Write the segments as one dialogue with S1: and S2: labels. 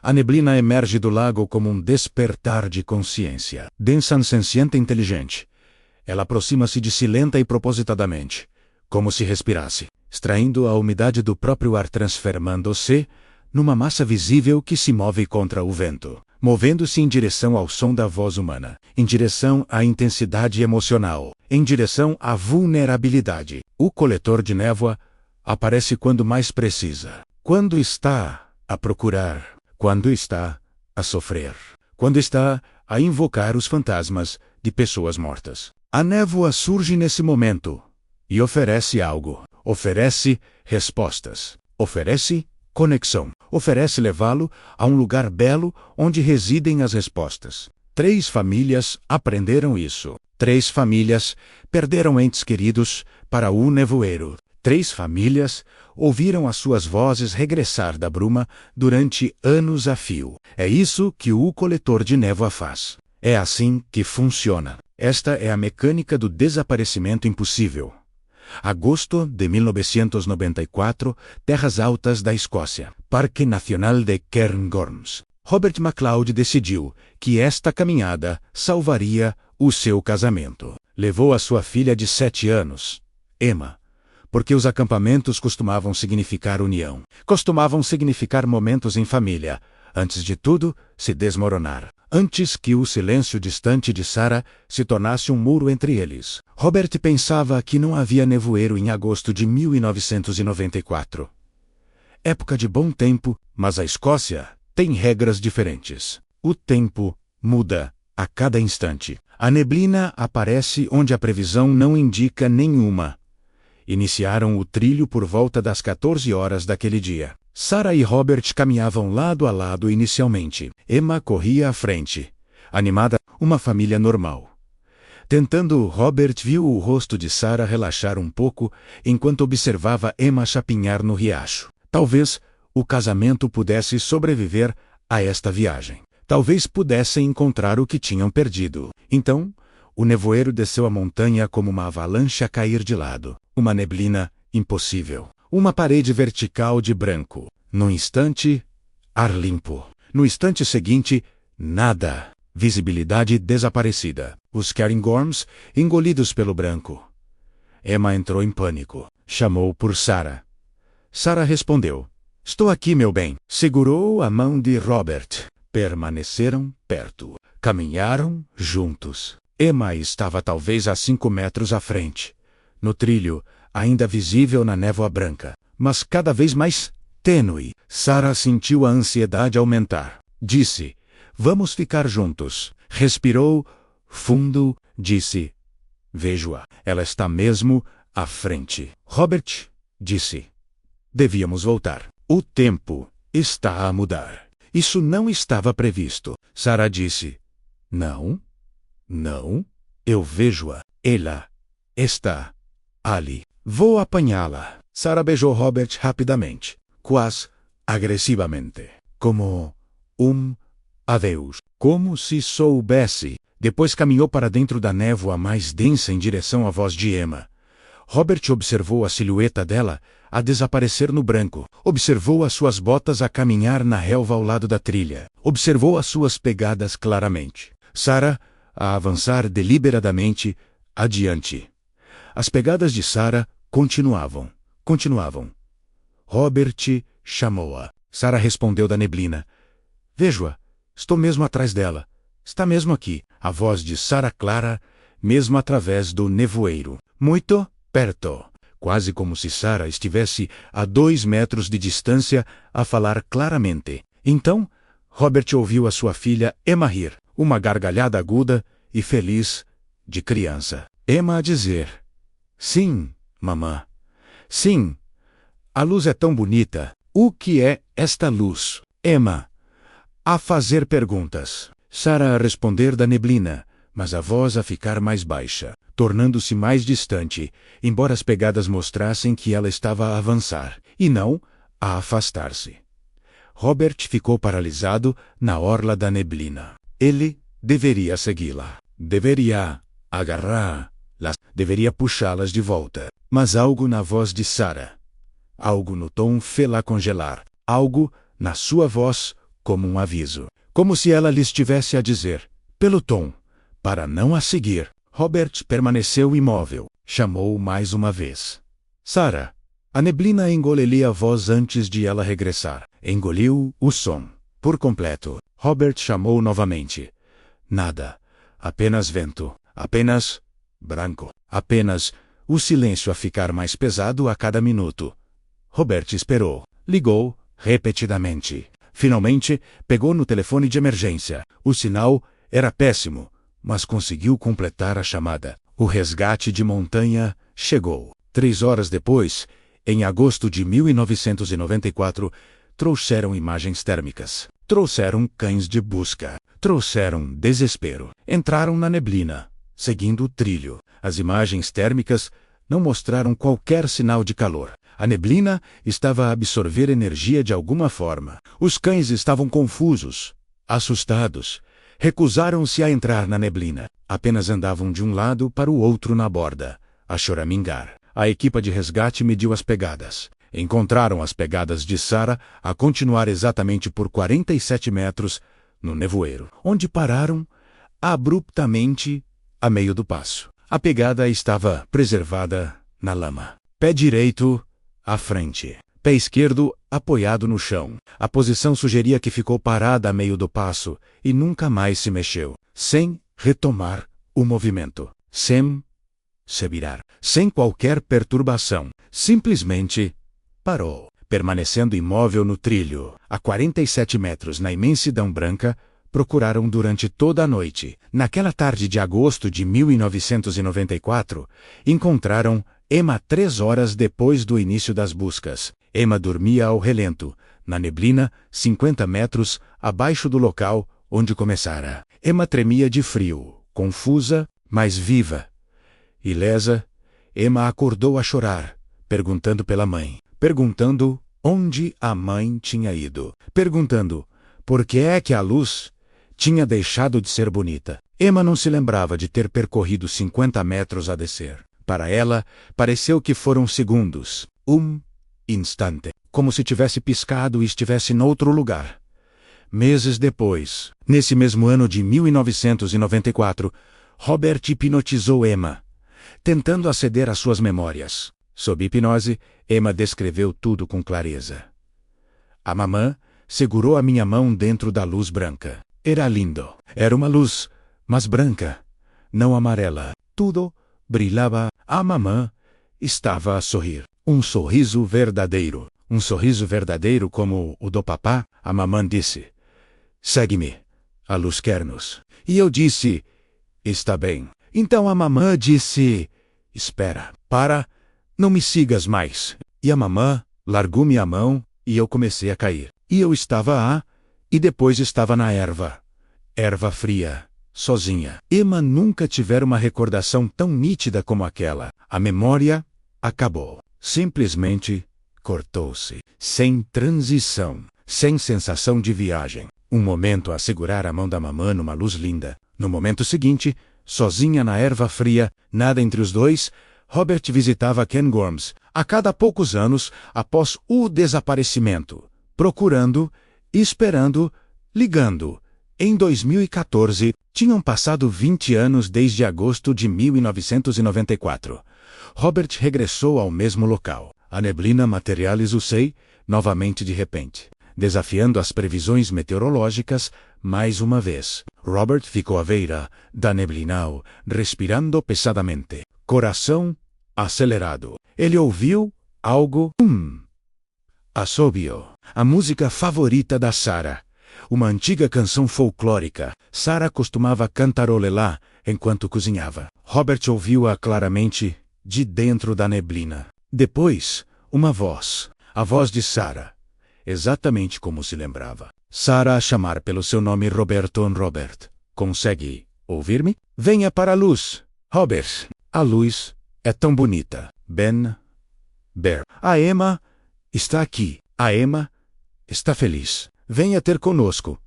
S1: A neblina emerge do lago como um despertar de consciência. Densa, senciente e inteligente. Ela aproxima-se de si lenta e propositadamente, como se respirasse, extraindo a umidade do próprio ar, transformando-se numa massa visível que se move contra o vento, movendo-se em direção ao som da voz humana, em direção à intensidade emocional, em direção à vulnerabilidade. O coletor de névoa aparece quando mais precisa, quando está a procurar, quando está a sofrer, quando está a invocar os fantasmas de pessoas mortas. A névoa surge nesse momento e oferece algo, oferece respostas, oferece conexão, oferece levá-lo a um lugar belo onde residem as respostas. 3 famílias aprenderam isso. 3 famílias perderam entes queridos para o nevoeiro. 3 famílias ouviram as suas vozes regressar da bruma durante anos a fio. É isso que o coletor de névoa faz. É assim que funciona. Esta é a mecânica do desaparecimento impossível. Agosto de 1994, Terras Altas da Escócia, Parque Nacional de Cairngorms. Robert MacLeod decidiu que esta caminhada salvaria o seu casamento. Levou a sua filha de 7 anos, Emma, porque os acampamentos costumavam significar união, costumavam significar momentos em família, antes de tudo se desmoronar, antes que o silêncio distante de Sarah se tornasse um muro entre eles. Robert pensava que não havia nevoeiro em agosto de 1994. Época de bom tempo, mas a Escócia tem regras diferentes. O tempo muda a cada instante. A neblina aparece onde a previsão não indica nenhuma. Iniciaram o trilho por volta das 14 horas daquele dia. Sarah e Robert caminhavam lado a lado inicialmente. Emma corria à frente, animada, uma família normal. Tentando, Robert viu o rosto de Sarah relaxar um pouco enquanto observava Emma chapinhar no riacho. Talvez o casamento pudesse sobreviver a esta viagem. Talvez pudessem encontrar o que tinham perdido. Então, o nevoeiro desceu a montanha como uma avalanche a cair de lado. Uma neblina impossível. Uma parede vertical de branco. No instante, ar limpo. No instante seguinte, nada. Visibilidade desaparecida. Os Cairngorms engolidos pelo branco. Emma entrou em pânico. Chamou por Sarah. Sarah respondeu. Estou aqui, meu bem. Segurou a mão de Robert. Permaneceram perto. Caminharam juntos. Emma estava talvez a 5 metros à frente. No trilho, ainda visível na névoa branca, mas cada vez mais tênue. Sarah sentiu a ansiedade aumentar. Disse, vamos ficar juntos. Respirou fundo, disse, vejo-a. Ela está mesmo à frente. Robert disse, devíamos voltar. O tempo está a mudar. Isso não estava previsto. Sarah disse, não, eu vejo-a. Ela está ali. Vou apanhá-la. Sarah beijou Robert rapidamente, quase agressivamente, como adeus, como se soubesse. Depois caminhou para dentro da névoa mais densa em direção à voz de Emma. Robert observou a silhueta dela a desaparecer no branco. Observou as suas botas a caminhar na relva ao lado da trilha. Observou as suas pegadas claramente. Sarah a avançar deliberadamente adiante. As pegadas de Sarah continuavam. Robert chamou-a. Sarah respondeu da neblina. Vejo-a. Estou mesmo atrás dela. Está mesmo aqui. A voz de Sarah clara, mesmo através do nevoeiro. Muito perto. Quase como se Sarah estivesse a 2 metros de distância a falar claramente. Então, Robert ouviu a sua filha Emma rir. Uma gargalhada aguda e feliz de criança. Emma a dizer, sim, mamã. Sim. A luz é tão bonita. O que é esta luz? Emma a fazer perguntas. Sarah a responder da neblina, mas a voz a ficar mais baixa, tornando-se mais distante, embora as pegadas mostrassem que ela estava a avançar, e não a afastar-se. Robert ficou paralisado na orla da neblina. Ele deveria segui-la. Deveria agarrá-las. Deveria puxá-las de volta. Mas algo na voz de Sarah, algo no tom fê-la congelar, algo na sua voz como um aviso. Como se ela lhes tivesse a dizer, pelo tom, para não a seguir. Robert permaneceu imóvel. Chamou mais uma vez. Sarah. A neblina engoliria a voz antes de ela regressar. Engoliu o som por completo. Robert chamou novamente. Nada. Apenas vento. Apenas branco. Apenas o silêncio a ficar mais pesado a cada minuto. Robert esperou. Ligou repetidamente. Finalmente, pegou no telefone de emergência. O sinal era péssimo, mas conseguiu completar a chamada. O resgate de montanha chegou. 3 horas depois, em agosto de 1994, trouxeram imagens térmicas. Trouxeram cães de busca. Trouxeram desespero. Entraram na neblina, seguindo o trilho. As imagens térmicas não mostraram qualquer sinal de calor. A neblina estava a absorver energia de alguma forma. Os cães estavam confusos, assustados. Recusaram-se a entrar na neblina. Apenas andavam de um lado para o outro na borda, a choramingar. A equipa de resgate mediu as pegadas. Encontraram as pegadas de Sarah a continuar exatamente por 47 metros no nevoeiro, onde pararam abruptamente a meio do passo. A pegada estava preservada na lama. Pé direito à frente. Pé esquerdo apoiado no chão. A posição sugeria que ficou parada a meio do passo e nunca mais se mexeu, sem retomar o movimento, sem se virar, sem qualquer perturbação. Simplesmente parou, permanecendo imóvel no trilho. A 47 metros na imensidão branca, procuraram durante toda a noite. Naquela tarde de agosto de 1994, encontraram Emma 3 horas depois do início das buscas. Emma dormia ao relento, na neblina, 50 metros abaixo do local onde começara. Emma tremia de frio, confusa, mas viva. Ilesa, Emma acordou a chorar, perguntando pela mãe. Perguntando onde a mãe tinha ido. Perguntando por que é que a luz tinha deixado de ser bonita. Emma não se lembrava de ter percorrido 50 metros a descer. Para ela, pareceu que foram segundos. Instante. Como se tivesse piscado e estivesse noutro lugar. Meses depois, nesse mesmo ano de 1994, Robert hipnotizou Emma, tentando aceder às suas memórias. Sob hipnose, Emma descreveu tudo com clareza. A mamã segurou a minha mão dentro da luz branca. Era lindo. Era uma luz, mas branca, não amarela. Tudo brilhava. A mamã estava a sorrir. Um sorriso verdadeiro. Um sorriso verdadeiro como o do papá. A mamã disse, segue-me. A luz quer-nos. E eu disse, está bem. Então a mamã disse, espera, para, não me sigas mais. E a mamã largou-me a mão e eu comecei a cair. E eu estava e depois estava na erva. Erva fria, sozinha. Emma nunca tivera uma recordação tão nítida como aquela. A memória acabou. Simplesmente cortou-se. Sem transição. Sem sensação de viagem. Um momento a segurar a mão da mamã numa luz linda. No momento seguinte, sozinha na erva fria, nada entre os dois, Robert visitava Cairngorms a cada poucos anos após o desaparecimento, procurando, esperando, ligando. Em 2014, tinham passado 20 anos desde agosto de 1994. Robert regressou ao mesmo local. A neblina materializou-se novamente de repente, desafiando as previsões meteorológicas mais uma vez. Robert ficou à beira da neblina, respirando pesadamente, coração acelerado. Ele ouviu algo. Assobio. A música favorita da Sarah. Uma antiga canção folclórica. Sarah costumava cantarolar enquanto cozinhava. Robert ouviu-a claramente de dentro da neblina. Depois, uma voz. A voz de Sarah. Exatamente como se lembrava. Sarah a chamar pelo seu nome Roberto. Robert. Consegue ouvir-me? Venha para a luz. Robert. A luz é tão bonita. Bear. A Emma está aqui. A Emma está feliz. Venha ter conosco.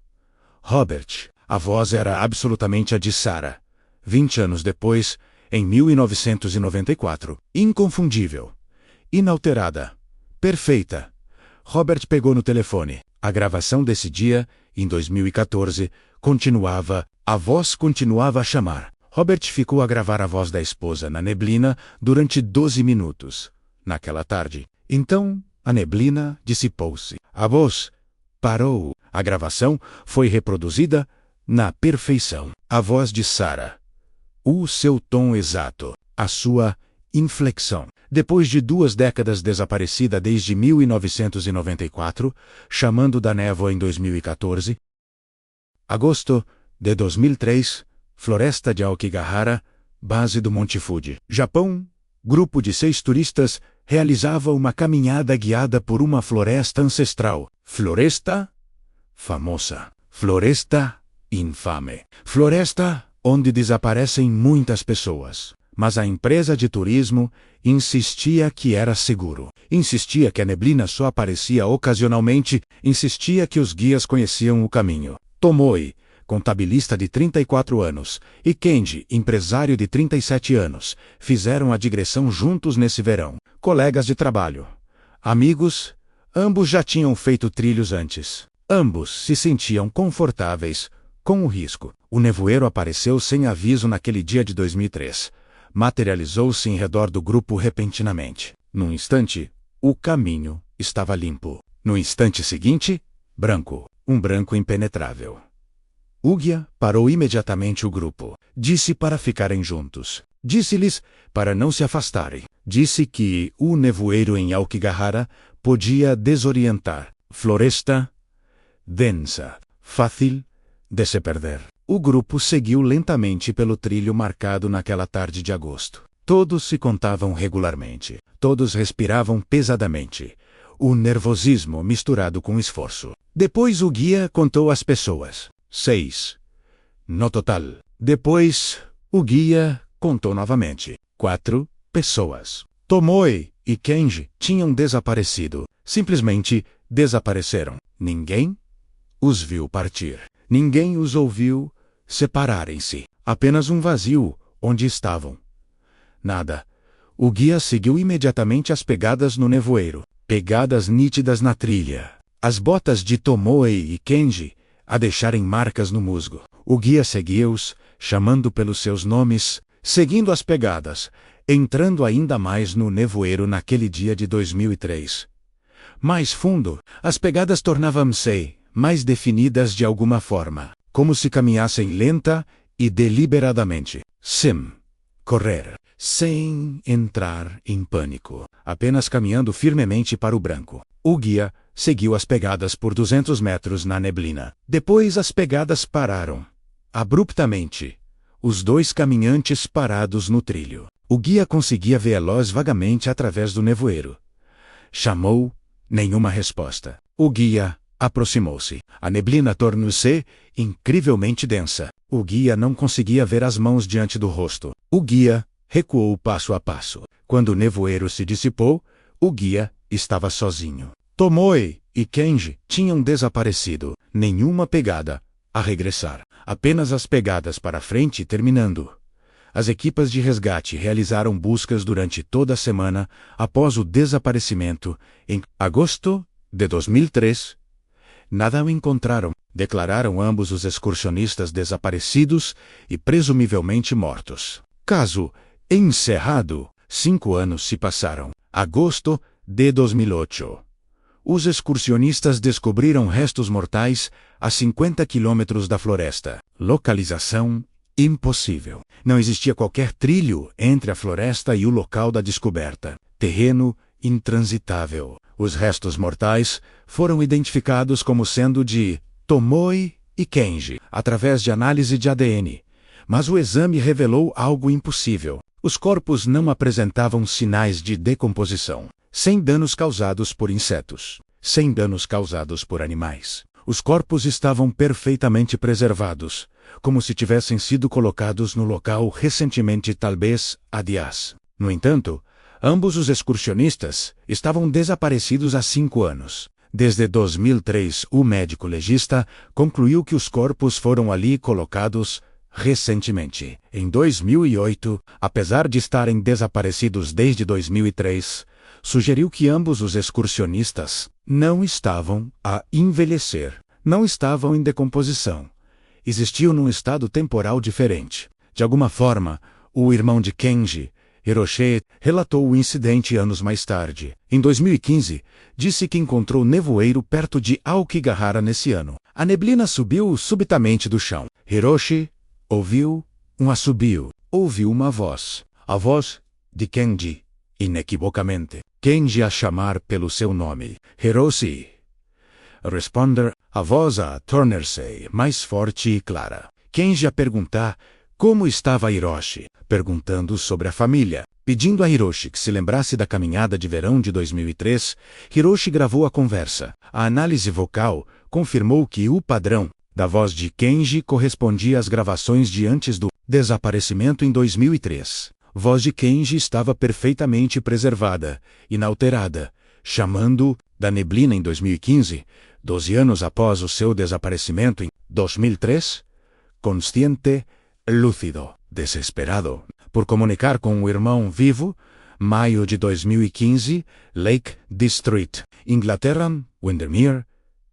S1: Robert. A voz era absolutamente a de Sarah. 20 anos depois, em 1994. Inconfundível. Inalterada. Perfeita. Robert pegou no telefone. A gravação desse dia, em 2014, continuava. A voz continuava a chamar. Robert ficou a gravar a voz da esposa na neblina durante 12 minutos, naquela tarde. Então, a neblina dissipou-se. A voz parou. A gravação foi reproduzida na perfeição. A voz de Sarah. O seu tom exato. A sua inflexão. Depois de 2 décadas desaparecida desde 1994, chamando da névoa em 2014. Agosto de 2003, Floresta de Aokigahara, base do Monte Fuji. Japão, grupo de 6 turistas realizava uma caminhada guiada por uma floresta ancestral. Floresta famosa. Floresta infame. Floresta onde desaparecem muitas pessoas. Mas a empresa de turismo insistia que era seguro. Insistia que a neblina só aparecia ocasionalmente. Insistia que os guias conheciam o caminho. Tomoe, contabilista de 34 anos, e Kenji, empresário de 37 anos, fizeram a digressão juntos nesse verão. Colegas de trabalho. Amigos, ambos já tinham feito trilhos antes. Ambos se sentiam confortáveis com o risco. O nevoeiro apareceu sem aviso naquele dia de 2003. Materializou-se em redor do grupo repentinamente. Num instante, o caminho estava limpo. No instante seguinte, branco. Um branco impenetrável. O guia parou imediatamente o grupo. Disse para ficarem juntos. Disse-lhes para não se afastarem. Disse que o nevoeiro em Aokigahara podia desorientar. Floresta densa, fácil de se perder. O grupo seguiu lentamente pelo trilho marcado naquela tarde de agosto. Todos se contavam regularmente. Todos respiravam pesadamente. O nervosismo misturado com esforço. Depois o guia contou as pessoas. 6. No total. Depois, o guia contou novamente. 4 pessoas. Tomoe e Kenji tinham desaparecido. Simplesmente desapareceram. Ninguém os viu partir. Ninguém os ouviu separarem-se. Apenas um vazio onde estavam. Nada. O guia seguiu imediatamente as pegadas no nevoeiro. Pegadas nítidas na trilha. As botas de Tomoe e Kenji a deixarem marcas no musgo. O guia seguia-os, chamando pelos seus nomes, seguindo as pegadas, entrando ainda mais no nevoeiro naquele dia de 2003. Mais fundo, as pegadas tornavam-se mais definidas de alguma forma, como se caminhassem lenta e deliberadamente. Sim. Correr. Sem entrar em pânico. Apenas caminhando firmemente para o branco. O guia seguiu as pegadas por 200 metros na neblina. Depois as pegadas pararam. Abruptamente. Os 2 caminhantes parados no trilho. O guia conseguia vê-los vagamente através do nevoeiro. Chamou. Nenhuma resposta. O guia aproximou-se. A neblina tornou-se incrivelmente densa. O guia não conseguia ver as mãos diante do rosto. O guia recuou passo a passo. Quando o nevoeiro se dissipou, o guia estava sozinho. Tomoe e Kenji tinham desaparecido. Nenhuma pegada a regressar. Apenas as pegadas para frente terminando. As equipas de resgate realizaram buscas durante toda a semana após o desaparecimento. Em agosto de 2003, nada o encontraram, declararam ambos os excursionistas desaparecidos e presumivelmente mortos. Caso encerrado. 5 anos se passaram. Agosto de 2008. Os excursionistas descobriram restos mortais a 50 quilômetros da floresta. Localização impossível. Não existia qualquer trilho entre a floresta e o local da descoberta. Terreno intransitável. Os restos mortais foram identificados como sendo de Tomoe e Kenji, através de análise de ADN. Mas o exame revelou algo impossível. Os corpos não apresentavam sinais de decomposição. Sem danos causados por insetos. Sem danos causados por animais. Os corpos estavam perfeitamente preservados, como se tivessem sido colocados no local recentemente, talvez há dias. No entanto, ambos os excursionistas estavam desaparecidos há 5 anos. Desde 2003, o médico legista concluiu que os corpos foram ali colocados recentemente. Em 2008, apesar de estarem desaparecidos desde 2003, sugeriu que ambos os excursionistas não estavam a envelhecer, não estavam em decomposição. Existiam num estado temporal diferente. De alguma forma, o irmão de Kenji, Hiroshi, relatou o incidente anos mais tarde. Em 2015, disse que encontrou nevoeiro perto de Aokigahara nesse ano. A neblina subiu subitamente do chão. Hiroshi ouviu um assobio. Ouviu uma voz. A voz de Kenji, inequivocamente. Kenji a chamar pelo seu nome. Hiroshi. Responder, a voz a tornar-se mais forte e clara. Kenji a perguntar como estava Hiroshi, perguntando sobre a família. Pedindo a Hiroshi que se lembrasse da caminhada de verão de 2003, Hiroshi gravou a conversa. A análise vocal confirmou que o padrão da voz de Kenji correspondia às gravações de antes do desaparecimento em 2003. A voz de Kenji estava perfeitamente preservada, inalterada, chamando da neblina em 2015, 12 anos após o seu desaparecimento em 2003, consciente, lúcido, desesperado, por comunicar com o irmão vivo, maio de 2015, Lake District, Inglaterra, Windermere,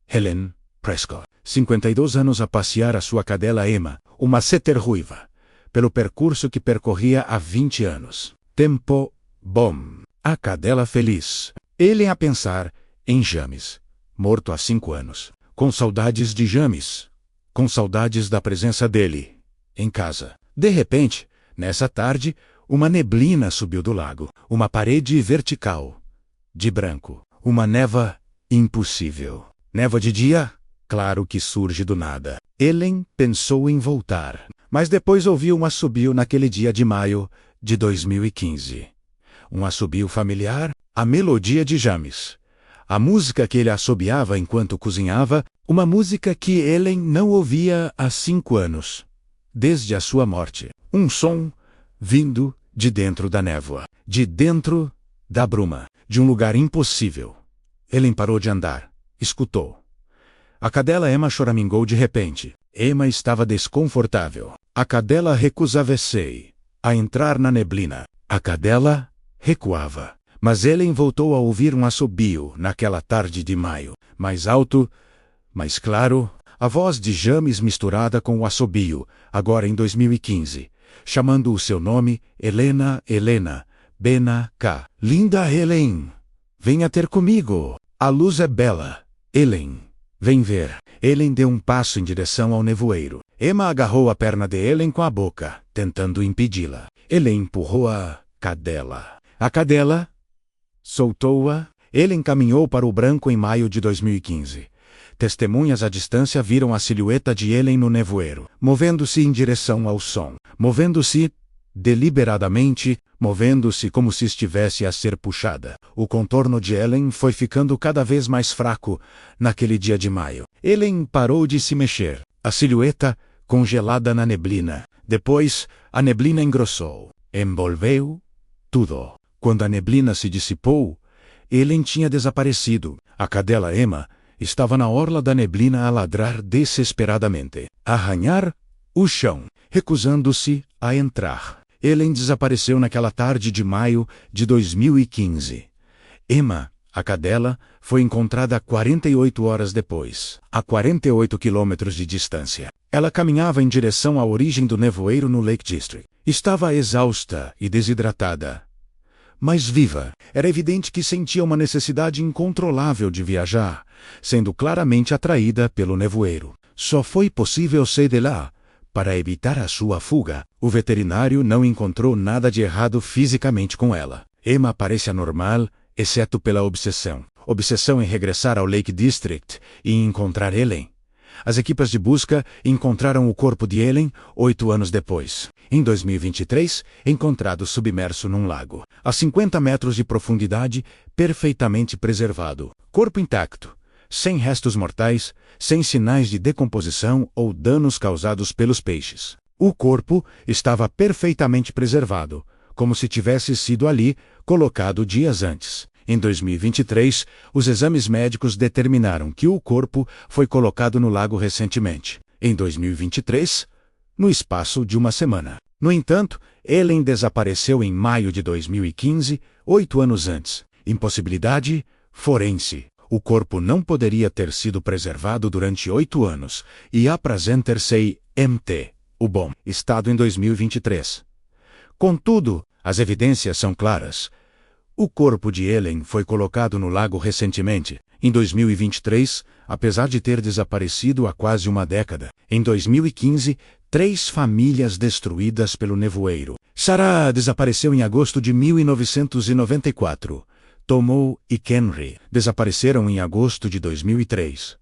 S1: Helen Prescott, 52 anos a passear a sua cadela Emma, uma setter ruiva, pelo percurso que percorria há 20 anos. Tempo bom. A cadela feliz. Ele a pensar em James, morto há 5 anos, com saudades de James, com saudades da presença dele em casa. De repente, nessa tarde, uma neblina subiu do lago, uma parede vertical, de branco, uma névoa impossível. Névoa de dia? Claro que surge do nada. Ellen pensou em voltar, mas depois ouviu um assobio naquele dia de maio de 2015. Um assobio familiar, a melodia de James. A música que ele assobiava enquanto cozinhava, uma música que Ellen não ouvia há 5 anos. Desde a sua morte. Um som vindo de dentro da névoa, de dentro da bruma, de um lugar impossível. Ellen parou de andar. Escutou. A cadela Emma choramingou de repente. Emma estava desconfortável. A cadela recusava-se a entrar na neblina. A cadela recuava. Mas Ellen voltou a ouvir um assobio naquela tarde de maio. Mais alto, mais claro, a voz de James misturada com o assobio, agora em 2015, chamando o seu nome, Helena, Helena, Bena, K. Linda Helen, venha ter comigo. A luz é bela. Ellen, vem ver. Ellen deu um passo em direção ao nevoeiro. Emma agarrou a perna de Ellen com a boca, tentando impedi-la. Ellen empurrou a cadela. A cadela soltou-a. Ellen caminhou para o branco em maio de 2015. Testemunhas à distância viram a silhueta de Ellen no nevoeiro, movendo-se em direção ao som, movendo-se deliberadamente, movendo-se como se estivesse a ser puxada. O contorno de Ellen foi ficando cada vez mais fraco naquele dia de maio. Ellen parou de se mexer, a silhueta congelada na neblina. Depois, a neblina engrossou, envolveu tudo. Quando a neblina se dissipou, Ellen tinha desaparecido. A cadela Emma estava na orla da neblina a ladrar desesperadamente, a arranhar o chão, recusando-se a entrar. Ellen desapareceu naquela tarde de maio de 2015. Emma, a cadela, foi encontrada 48 horas depois, a 48 quilômetros de distância. Ela caminhava em direção à origem do nevoeiro no Lake District. Estava exausta e desidratada, mas viva. Era evidente que sentia uma necessidade incontrolável de viajar, sendo claramente atraída pelo nevoeiro. Só foi possível sair de lá para evitar a sua fuga. O veterinário não encontrou nada de errado fisicamente com ela. Emma parece anormal, exceto pela obsessão. Obsessão em regressar ao Lake District e encontrar Ellen. As equipas de busca encontraram o corpo de Ellen 8 anos depois, em 2023, encontrado submerso num lago, a 50 metros de profundidade, perfeitamente preservado. Corpo intacto, sem restos mortais, sem sinais de decomposição ou danos causados pelos peixes. O corpo estava perfeitamente preservado, como se tivesse sido ali colocado dias antes. Em 2023, os exames médicos determinaram que o corpo foi colocado no lago recentemente. Em 2023, no espaço de uma semana. No entanto, Ellen desapareceu em maio de 2015, 8 anos antes. Impossibilidade forense. O corpo não poderia ter sido preservado durante 8 anos, e apresenta-se MT, o bom estado em 2023. Contudo, as evidências são claras. O corpo de Ellen foi colocado no lago recentemente, em 2023, apesar de ter desaparecido há quase uma década. Em 2015, 3 famílias destruídas pelo nevoeiro. Sarah desapareceu em agosto de 1994. Tomo e Kenry desapareceram em agosto de 2003.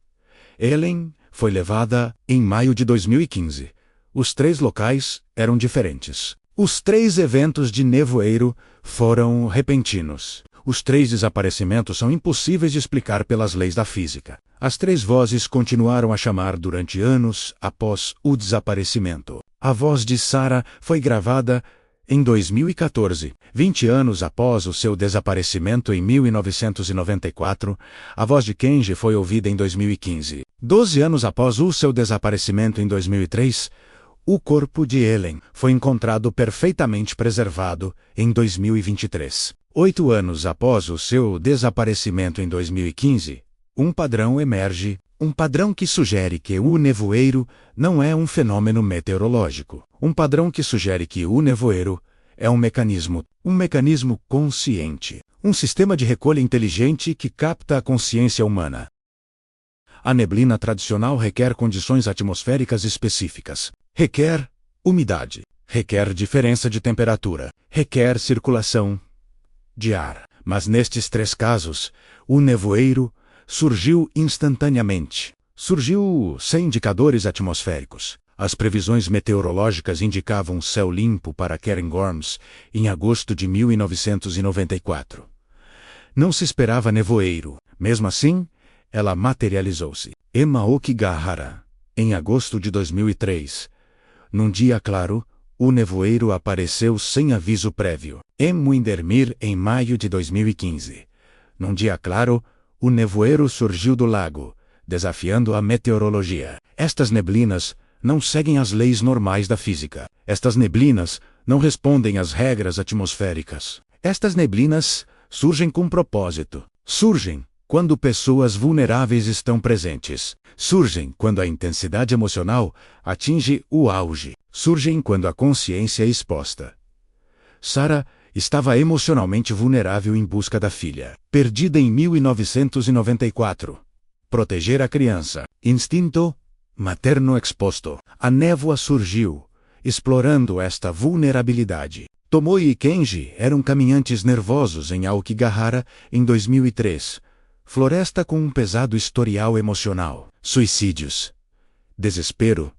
S1: Ellen foi levada em maio de 2015. Os 3 locais eram diferentes. Os 3 eventos de nevoeiro foram repentinos. Os 3 desaparecimentos são impossíveis de explicar pelas leis da física. As 3 vozes continuaram a chamar durante anos após o desaparecimento. A voz de Sarah foi gravada em 2014, 20 anos após o seu desaparecimento em 1994, a voz de Kenji foi ouvida em 2015. 12 anos após o seu desaparecimento em 2003, o corpo de Ellen foi encontrado perfeitamente preservado em 2023. 8 anos após o seu desaparecimento em 2015, um padrão emerge, um padrão que sugere que o nevoeiro não é um fenômeno meteorológico. Um padrão que sugere que o nevoeiro é um mecanismo consciente, um sistema de recolha inteligente que capta a consciência humana. A neblina tradicional requer condições atmosféricas específicas. Requer umidade, requer diferença de temperatura, requer circulação de ar. Mas nestes 3 casos, o nevoeiro surgiu instantaneamente. Surgiu sem indicadores atmosféricos. As previsões meteorológicas indicavam céu limpo para Cairngorms em agosto de 1994. Não se esperava nevoeiro. Mesmo assim, ela materializou-se. Emma Okigahara, em agosto de 2003. Num dia claro, o nevoeiro apareceu sem aviso prévio. Em Windermere, em maio de 2015. Num dia claro, o nevoeiro surgiu do lago, desafiando a meteorologia. Estas neblinas não seguem as leis normais da física. Estas neblinas não respondem às regras atmosféricas. Estas neblinas surgem com propósito. Surgem quando pessoas vulneráveis estão presentes. Surgem quando a intensidade emocional atinge o auge. Surgem quando a consciência é exposta. Sarah estava emocionalmente vulnerável em busca da filha, perdida em 1994. Proteger a criança. Instinto materno exposto. A névoa surgiu, explorando esta vulnerabilidade. Tomoe e Kenji eram caminhantes nervosos em Aokigahara em 2003. Floresta com um pesado historial emocional. Suicídios. Desespero.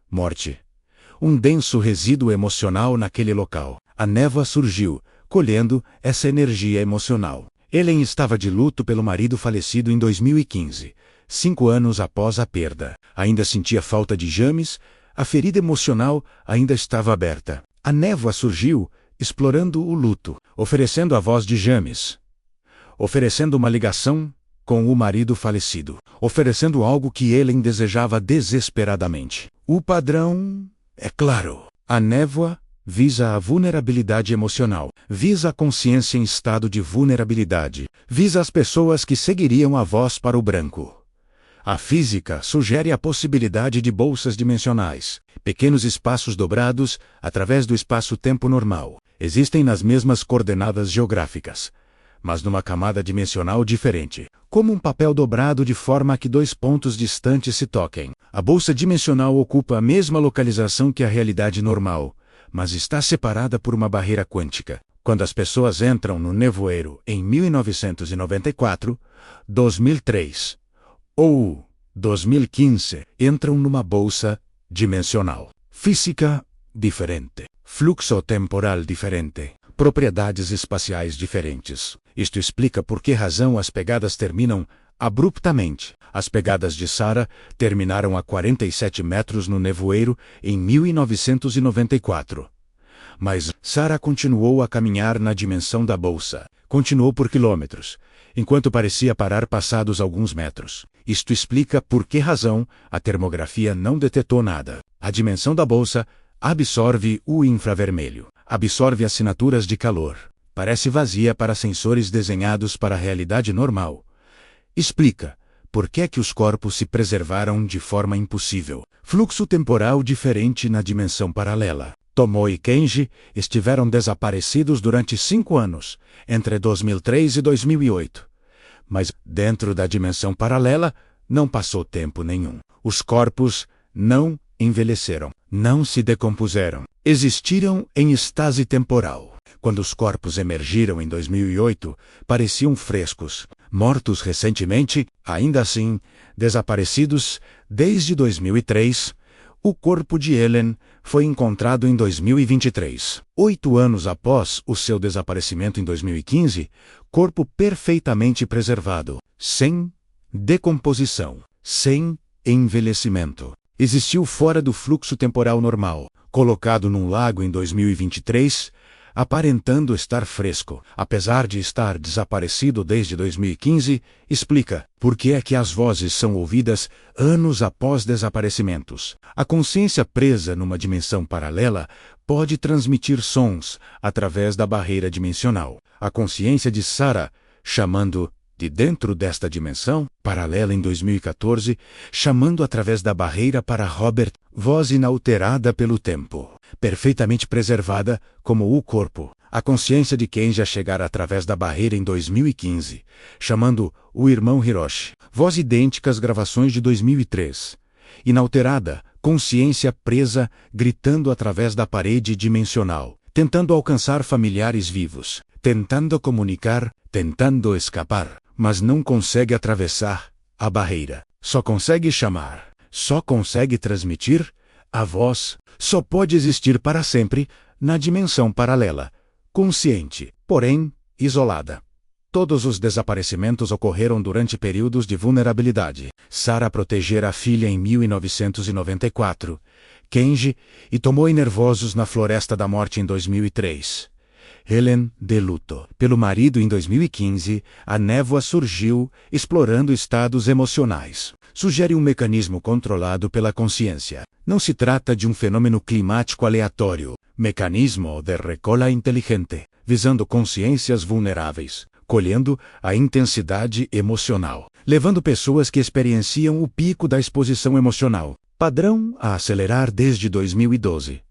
S1: Morte. Um denso resíduo emocional naquele local. A névoa surgiu, colhendo essa energia emocional. Ellen estava de luto pelo marido falecido em 2015. 5 anos após a perda. Ainda sentia falta de James, a ferida emocional ainda estava aberta. A névoa surgiu, explorando o luto, oferecendo a voz de James. Oferecendo uma ligação com o marido falecido. Oferecendo algo que Ellen desejava desesperadamente. O padrão é claro. A névoa visa a vulnerabilidade emocional, visa a consciência em estado de vulnerabilidade, visa as pessoas que seguiriam a voz para o branco. A física sugere a possibilidade de bolsas dimensionais, pequenos espaços dobrados através do espaço-tempo normal. Existem nas mesmas coordenadas geográficas, mas numa camada dimensional diferente, como um papel dobrado de forma que 2 pontos distantes se toquem. A bolsa dimensional ocupa a mesma localização que a realidade normal, mas está separada por uma barreira quântica. Quando as pessoas entram no nevoeiro em 1994, 2003 ou 2015, entram numa bolsa dimensional. Física diferente. Fluxo temporal diferente. Propriedades espaciais diferentes. Isto explica por que razão as pegadas terminam abruptamente. As pegadas de Sarah terminaram a 47 metros no nevoeiro em 1994. Mas Sarah continuou a caminhar na dimensão da bolsa. Continuou por quilômetros, enquanto parecia parar passados alguns metros. Isto explica por que razão a termografia não detectou nada. A dimensão da bolsa absorve o infravermelho, absorve assinaturas de calor, Parece vazia para sensores desenhados para a realidade normal. Explica por que é que os corpos se preservaram de forma impossível. Fluxo temporal diferente na dimensão paralela. Tomoe e Kenji estiveram desaparecidos durante 5 anos, entre 2003 e 2008. Mas, dentro da dimensão paralela, não passou tempo nenhum. Os corpos não envelheceram, não se decompuseram. Existiram em estase temporal. Quando os corpos emergiram em 2008, pareciam frescos, mortos recentemente, ainda assim, desaparecidos desde 2003. O corpo de Ellen foi encontrado em 2023. 8 anos após o seu desaparecimento em 2015, corpo perfeitamente preservado, sem decomposição, sem envelhecimento. Existiu fora do fluxo temporal normal, colocado num lago em 2023, aparentando estar fresco, apesar de estar desaparecido desde 2015, explica por que é que as vozes são ouvidas anos após desaparecimentos. A consciência presa numa dimensão paralela pode transmitir sons através da barreira dimensional. A consciência de Sarah, chamando de dentro desta dimensão paralela em 2014, chamando através da barreira para Robert, voz inalterada pelo tempo, perfeitamente preservada como o corpo. A consciência de Kenji a chegar através da barreira em 2015, chamando o irmão Hiroshi, voz idêntica às gravações de 2003. Inalterada, consciência presa, gritando através da parede dimensional, tentando alcançar familiares vivos, tentando comunicar, tentando escapar, mas não consegue atravessar a barreira. Só consegue chamar, só consegue transmitir. A voz só pode existir para sempre na dimensão paralela, consciente, porém isolada. Todos os desaparecimentos ocorreram durante períodos de vulnerabilidade. Sarah protegera a filha em 1994, Kenji e Tomoe nervosos na Floresta da Morte em 2003. Helen, de luto pelo marido em 2015, a névoa surgiu, explorando estados emocionais. Sugere um mecanismo controlado pela consciência. Não se trata de um fenômeno climático aleatório, mecanismo de recola inteligente, visando consciências vulneráveis, colhendo a intensidade emocional, levando pessoas que experienciam o pico da exposição emocional, padrão a acelerar desde 2012.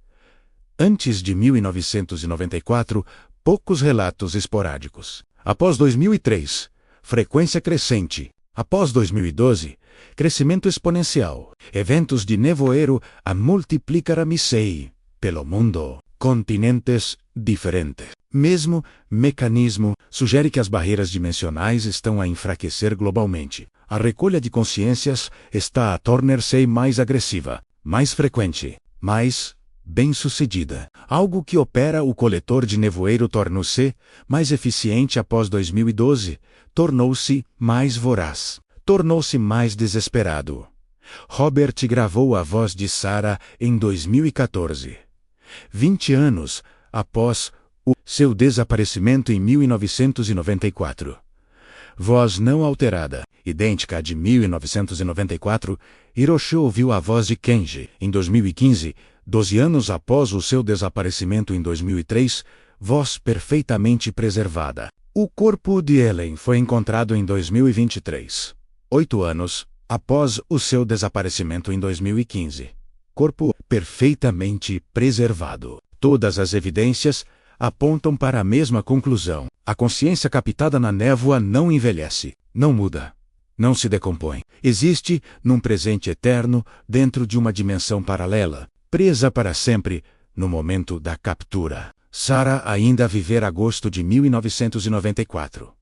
S1: Antes de 1994, poucos relatos esporádicos. Após 2003, frequência crescente. Após 2012, crescimento exponencial. Eventos de nevoeiro a multiplicar a Misei pelo mundo. Continentes diferentes. Mesmo mecanismo sugere que as barreiras dimensionais estão a enfraquecer globalmente. A recolha de consciências está a tornar-se mais agressiva, mais frequente, mais bem-sucedida. Algo que opera o coletor de nevoeiro tornou-se mais eficiente após 2012, tornou-se mais voraz, tornou-se mais desesperado. Robert gravou a voz de Sarah em 2014. 20 anos após o seu desaparecimento em 1994. Voz não alterada, idêntica à de 1994, Hiroshi ouviu a voz de Kenji em 2015, 12 anos após o seu desaparecimento em 2003, voz perfeitamente preservada. O corpo de Ellen foi encontrado em 2023, 8 anos após o seu desaparecimento em 2015. Corpo perfeitamente preservado. Todas as evidências apontam para a mesma conclusão. A consciência captada na névoa não envelhece, não muda, não se decompõe. Existe num presente eterno dentro de uma dimensão paralela, presa para sempre no momento da captura. Sarah ainda a viver agosto de 1994.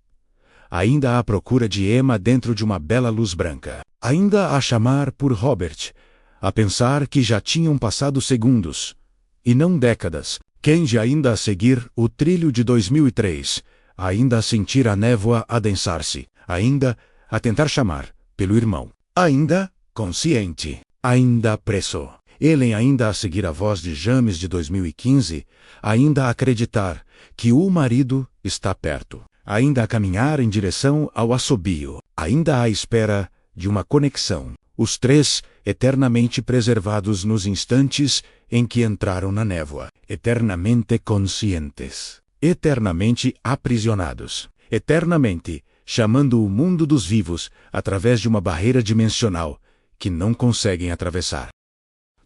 S1: Ainda à procura de Emma dentro de uma bela luz branca. Ainda a chamar por Robert. A pensar que já tinham passado segundos, e não décadas. Kenji ainda a seguir o trilho de 2003. Ainda a sentir a névoa adensar-se. Ainda a tentar chamar pelo irmão. Ainda consciente. Ainda preso. Ellen ainda a seguir a voz de James de 2015, ainda a acreditar que o marido está perto, ainda a caminhar em direção ao assobio, ainda à espera de uma conexão. Os três eternamente preservados nos instantes em que entraram na névoa, eternamente conscientes. eternamente aprisionados, eternamente chamando o mundo dos vivos através de uma barreira dimensional que não conseguem atravessar.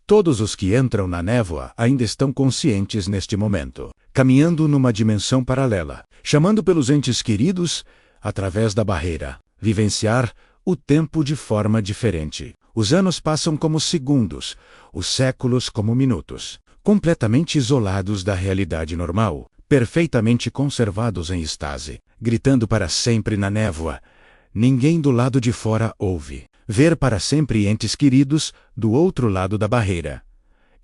S1: Todos os que entram na névoa ainda estão conscientes neste momento, caminhando numa dimensão paralela, chamando pelos entes queridos através da barreira, vivenciar o tempo de forma diferente. Os anos passam como segundos, os séculos como minutos, completamente isolados da realidade normal, perfeitamente conservados em estase, gritando para sempre na névoa. Ninguém do lado de fora ouve. Ver para sempre entes queridos do outro lado da barreira,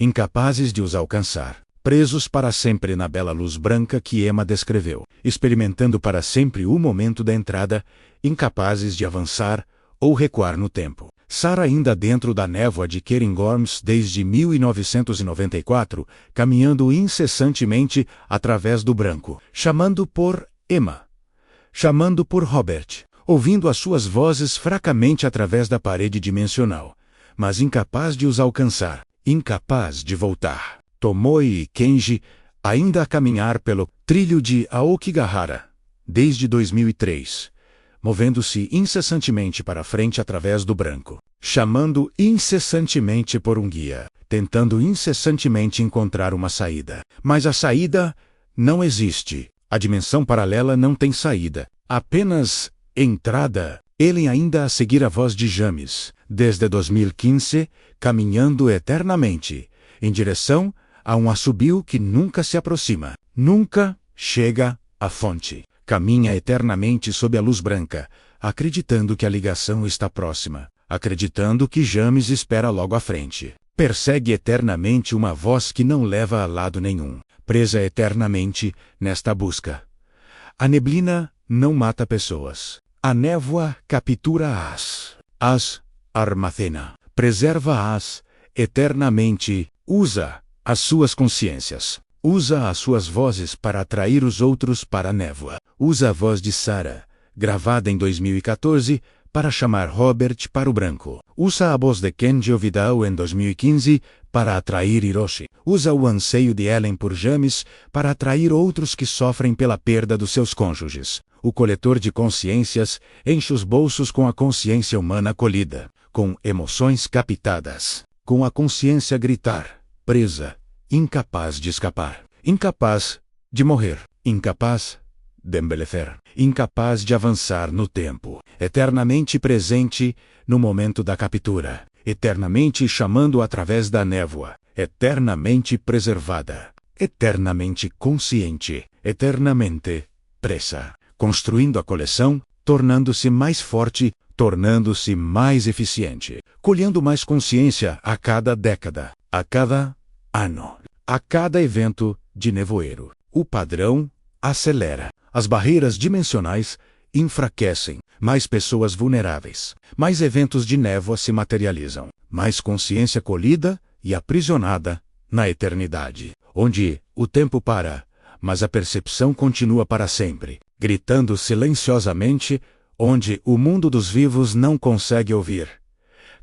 S1: incapazes de os alcançar, presos para sempre na bela luz branca que Emma descreveu, experimentando para sempre o momento da entrada, incapazes de avançar ou recuar no tempo. Sarah ainda dentro da névoa de Cairngorms desde 1994, caminhando incessantemente através do branco, chamando por Emma, chamando por Robert, ouvindo as suas vozes fracamente através da parede dimensional, mas incapaz de os alcançar, incapaz de voltar. Tomoe e Kenji ainda a caminhar pelo trilho de Aokigahara, desde 2003, movendo-se incessantemente para frente através do branco, chamando incessantemente por um guia, tentando incessantemente encontrar uma saída. Mas a saída não existe. A dimensão paralela não tem saída, apenas entrada. Ele ainda a seguir a voz de James, desde 2015, caminhando eternamente, em direção a um assobio que nunca se aproxima, nunca chega à fonte. Caminha eternamente sob a luz branca, acreditando que a ligação está próxima, acreditando que James espera logo à frente. Persegue eternamente uma voz que não leva a lado nenhum, presa eternamente nesta busca. A neblina não mata pessoas. A névoa captura-as. As armazena. Preserva-as eternamente. Usa as suas consciências. Usa as suas vozes para atrair os outros para a névoa. Usa a voz de Sarah, gravada em 2014, para chamar Robert para o branco. Usa a voz de Kenji Vidal em 2015 para atrair Hiroshi. Usa o anseio de Ellen por James para atrair outros que sofrem pela perda dos seus cônjuges. O coletor de consciências enche os bolsos com a consciência humana acolhida, com emoções captadas, com a consciência a gritar, presa, incapaz de escapar, incapaz de morrer, incapaz de envelhecer, incapaz de avançar no tempo, eternamente presente no momento da captura, eternamente chamando através da névoa, eternamente preservada, eternamente consciente, eternamente presa, construindo a coleção, tornando-se mais forte, tornando-se mais eficiente, colhendo mais consciência a cada década, a cada ano, a cada evento de nevoeiro. O padrão acelera. As barreiras dimensionais enfraquecem. Mais pessoas vulneráveis. Mais eventos de névoa se materializam. Mais consciência colhida e aprisionada na eternidade, onde o tempo para, mas a percepção continua para sempre, gritando silenciosamente, onde o mundo dos vivos não consegue ouvir.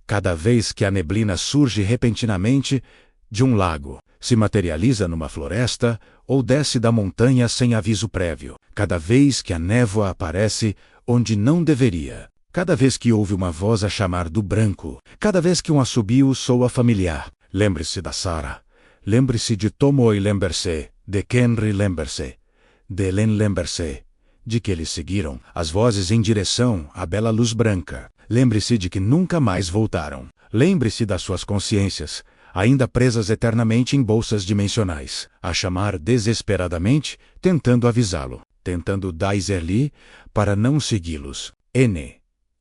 S1: Cada vez que a neblina surge repentinamente de um lago, se materializa numa floresta ou desce da montanha sem aviso prévio, cada vez que a névoa aparece onde não deveria, cada vez que ouve uma voz a chamar do branco, cada vez que um assobio soa familiar, lembre-se da Sarah, lembre-se de Tomoe lembre-se, de Kenry lembre-se, de Ellen lembre-se, de que eles seguiram as vozes em direção à bela luz branca. Lembre-se de que nunca mais voltaram. Lembre-se das suas consciências, ainda presas eternamente em bolsas dimensionais, a chamar desesperadamente, tentando avisá-lo, tentando dizer-lhe para não segui-los.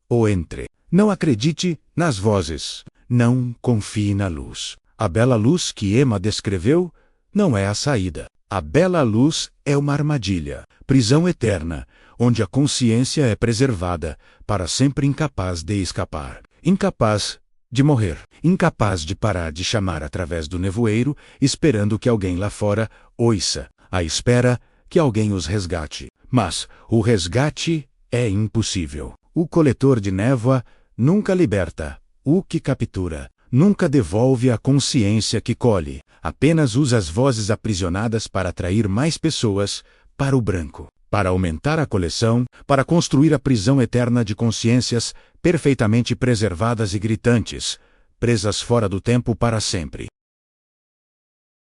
S1: Ou entre. Não acredite nas vozes. Não confie na luz. A bela luz que Emma descreveu não é a saída. A bela luz é uma armadilha, prisão eterna, onde a consciência é preservada, para sempre incapaz de escapar, incapaz de morrer, incapaz de parar de chamar através do nevoeiro, esperando que alguém lá fora ouça, à espera que alguém os resgate. Mas o resgate é impossível. O coletor de névoa nunca liberta o que captura, nunca devolve a consciência que colhe, apenas usa as vozes aprisionadas para atrair mais pessoas para o branco, para aumentar a coleção, para construir a prisão eterna de consciências perfeitamente preservadas e gritantes, presas fora do tempo para sempre.